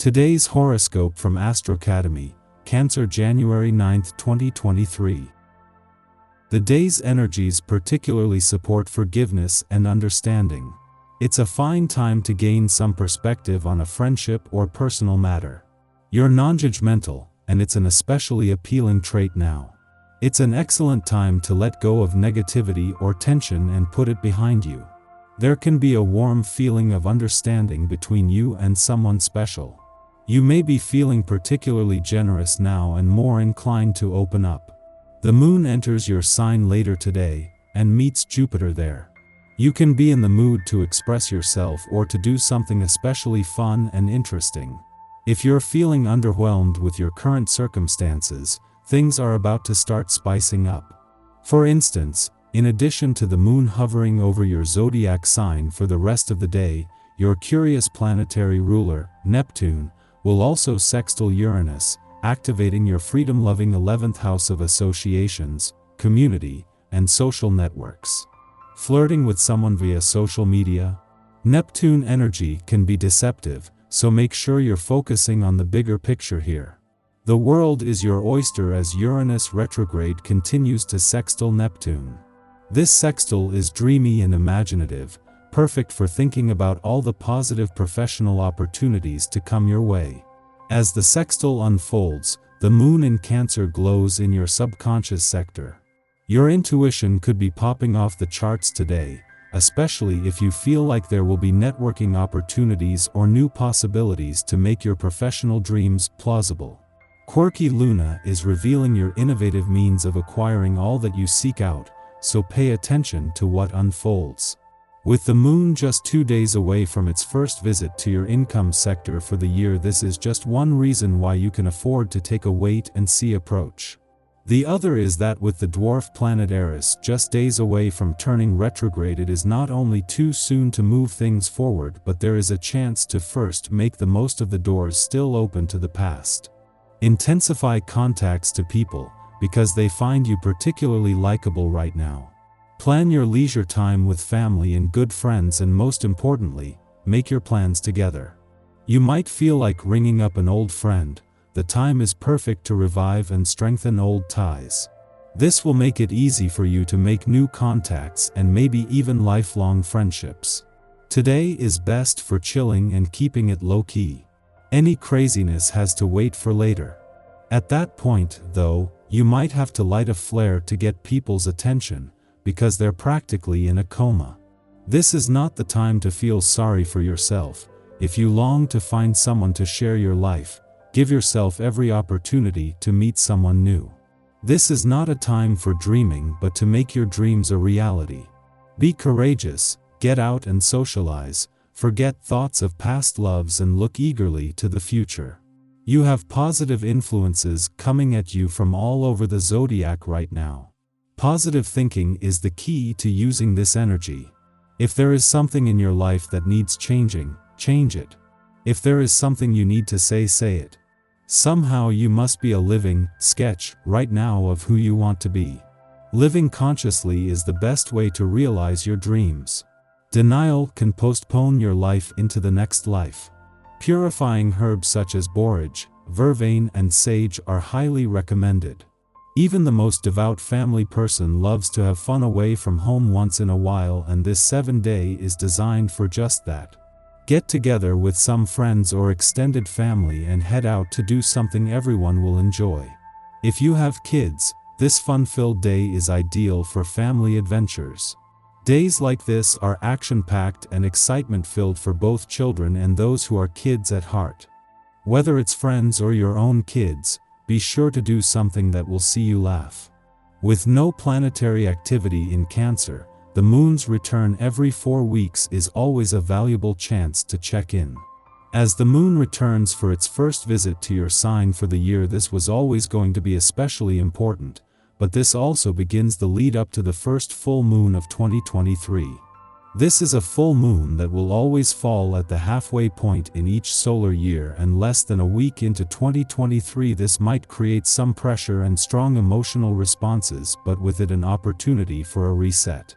Today's horoscope from Astro Academy, Cancer, January 9, 2023. The day's energies particularly support forgiveness and understanding. It's a fine time to gain some perspective on a friendship or personal matter. You're non-judgmental, and it's an especially appealing trait now. It's an excellent time to let go of negativity or tension and put it behind you. There can be a warm feeling of understanding between you and someone special. You may be feeling particularly generous now and more inclined to open up. The moon enters your sign later today and meets Jupiter there. You can be in the mood to express yourself or to do something especially fun and interesting. If you're feeling underwhelmed with your current circumstances, things are about to start spicing up. For instance, in addition to the moon hovering over your zodiac sign for the rest of the day, your curious planetary ruler, Neptune, will also sextile Uranus, activating your freedom-loving 11th house of associations, community, and social networks. Flirting with someone via social media? Neptune energy can be deceptive, so make sure you're focusing on the bigger picture here. The world is your oyster as Uranus retrograde continues to sextile Neptune. This sextile is dreamy and imaginative, perfect for thinking about all the positive professional opportunities to come your way. As the sextile unfolds, the moon in Cancer glows in your subconscious sector. Your intuition could be popping off the charts today, especially if you feel like there will be networking opportunities or new possibilities to make your professional dreams plausible. Quirky Luna is revealing your innovative means of acquiring all that you seek out, so pay attention to what unfolds. With the moon just 2 days away from its first visit to your income sector for the year, this is just one reason why you can afford to take a wait-and-see approach. The other is that with the dwarf planet Eris just days away from turning retrograde, it is not only too soon to move things forward, but there is a chance to first make the most of the doors still open to the past. Intensify contacts to people, because they find you particularly likable right now. Plan your leisure time with family and good friends, and most importantly, make your plans together. You might feel like ringing up an old friend. The time is perfect to revive and strengthen old ties. This will make it easy for you to make new contacts and maybe even lifelong friendships. Today is best for chilling and keeping it low-key. Any craziness has to wait for later. At that point, though, you might have to light a flare to get people's attention, because they're practically in a coma. This is not the time to feel sorry for yourself. If you long to find someone to share your life, give yourself every opportunity to meet someone new. This is not a time for dreaming, but to make your dreams a reality. Be courageous, get out and socialize, forget thoughts of past loves and look eagerly to the future. You have positive influences coming at you from all over the zodiac right now. Positive thinking is the key to using this energy. If there is something in your life that needs changing, change it. If there is something you need to say it. Somehow you must be a living sketch right now of who you want to be. Living consciously is the best way to realize your dreams. Denial can postpone your life into the next life. Purifying herbs such as borage, vervain, and sage are highly recommended. Even the most devout family person loves to have fun away from home once in a while, and this 7-day is designed for just that. Get together with some friends or extended family and head out to do something everyone will enjoy. If you have kids, this fun-filled day is ideal for family adventures. Days like this are action-packed and excitement-filled for both children and those who are kids at heart. Whether it's friends or your own kids, be sure to do something that will see you laugh. With no planetary activity in Cancer, the moon's return every 4 weeks is always a valuable chance to check in. As the moon returns for its first visit to your sign for the year, this was always going to be especially important, but this also begins the lead up to the first full moon of 2023. This is a full moon that will always fall at the halfway point in each solar year, and less than a week into 2023 this might create some pressure and strong emotional responses, but with it an opportunity for a reset.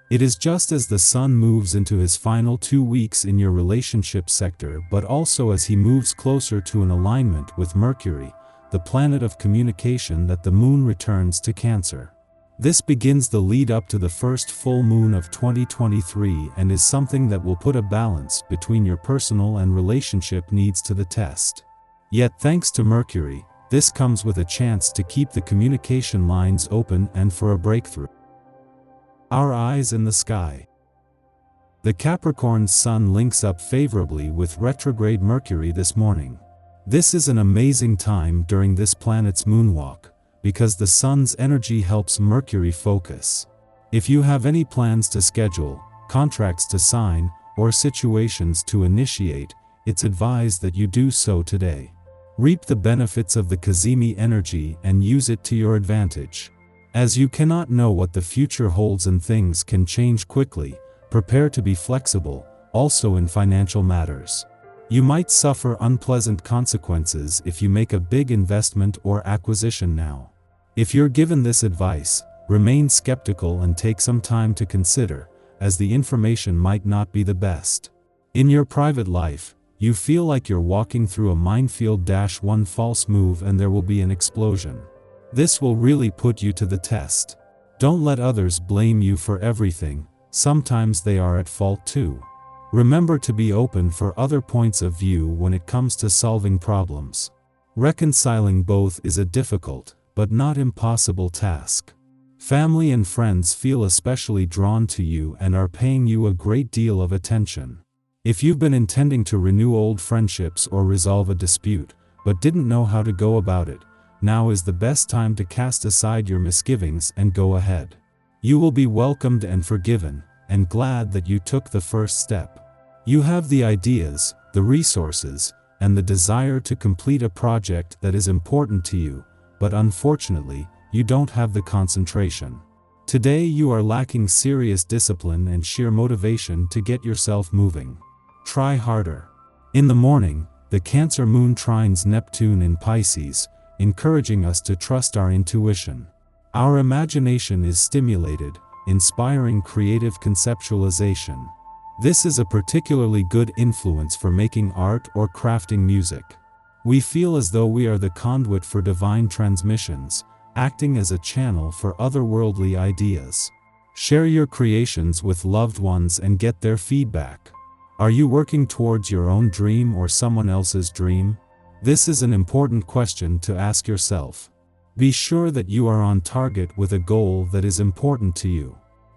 It is just as the Sun moves into his final 2 weeks in your relationship sector, but also as he moves closer to an alignment with Mercury, the planet of communication, that the Moon returns to Cancer. This begins the lead up to the first full moon of 2023 and is something that will put a balance between your personal and relationship needs to the test. Yet thanks to Mercury, this comes with a chance to keep the communication lines open and for a breakthrough. Our eyes in the sky. The Capricorn's Sun links up favorably with retrograde Mercury this morning. This is an amazing time during this planet's moonwalk, because the Sun's energy helps Mercury focus. If you have any plans to schedule, contracts to sign, or situations to initiate, it's advised that you do so today. Reap the benefits of the Cazimi energy and use it to your advantage. As you cannot know what the future holds and things can change quickly, prepare to be flexible, also in financial matters. You might suffer unpleasant consequences if you make a big investment or acquisition now. If you're given this advice, remain skeptical and take some time to consider, as the information might not be the best. In your private life, you feel like you're walking through a minefield. One false move and there will be an explosion. This will really put you to the test. Don't let others blame you for everything, sometimes they are at fault too. Remember to be open for other points of view when it comes to solving problems. Reconciling both is a difficult, but not impossible task. Family and friends feel especially drawn to you and are paying you a great deal of attention. If you've been intending to renew old friendships or resolve a dispute, but didn't know how to go about it, now is the best time to cast aside your misgivings and go ahead. You will be welcomed and forgiven, and glad that you took the first step. You have the ideas, the resources, and the desire to complete a project that is important to you, but unfortunately, you don't have the concentration. Today you are lacking serious discipline and sheer motivation to get yourself moving. Try harder. In the morning, the Cancer moon trines Neptune in Pisces, encouraging us to trust our intuition. Our imagination is stimulated, inspiring creative conceptualization. This is a particularly good influence for making art or crafting music. We feel as though we are the conduit for divine transmissions, acting as a channel for otherworldly ideas. Share your creations with loved ones and get their feedback. Are you working towards your own dream or someone else's dream? This is an important question to ask yourself. Be sure that you are on target with a goal that is important to you.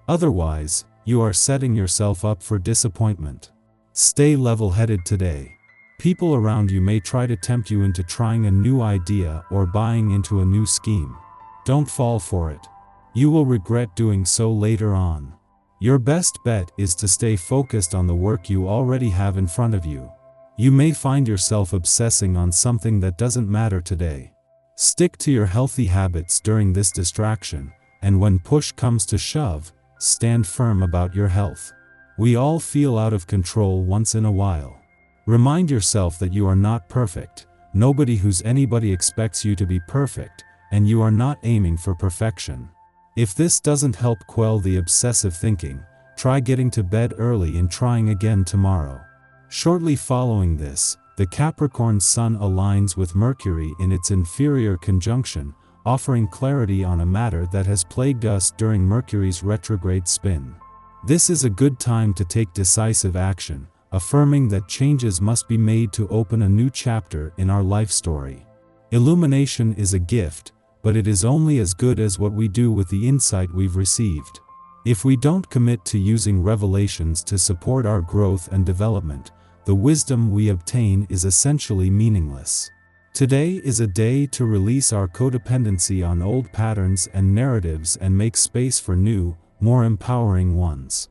Otherwise, you are setting yourself up for disappointment. Stay level-headed today. People around you may try to tempt you into trying a new idea or buying into a new scheme. Don't fall for it. You will regret doing so later on. Your best bet is to stay focused on the work you already have in front of you. You may find yourself obsessing on something that doesn't matter today. Stick to your healthy habits during this distraction, and when push comes to shove, stand firm about your health. We all feel out of control once in a while. Remind yourself that you are not perfect, nobody who's anybody expects you to be perfect, and you are not aiming for perfection. If this doesn't help quell the obsessive thinking, try getting to bed early and trying again tomorrow. Shortly following this, the Capricorn Sun aligns with Mercury in its inferior conjunction, offering clarity on a matter that has plagued us during Mercury's retrograde spin. This is a good time to take decisive action, affirming that changes must be made to open a new chapter in our life story. Illumination is a gift, but it is only as good as what we do with the insight we've received. If we don't commit to using revelations to support our growth and development, the wisdom we obtain is essentially meaningless. Today is a day to release our codependency on old patterns and narratives and make space for new, more empowering ones.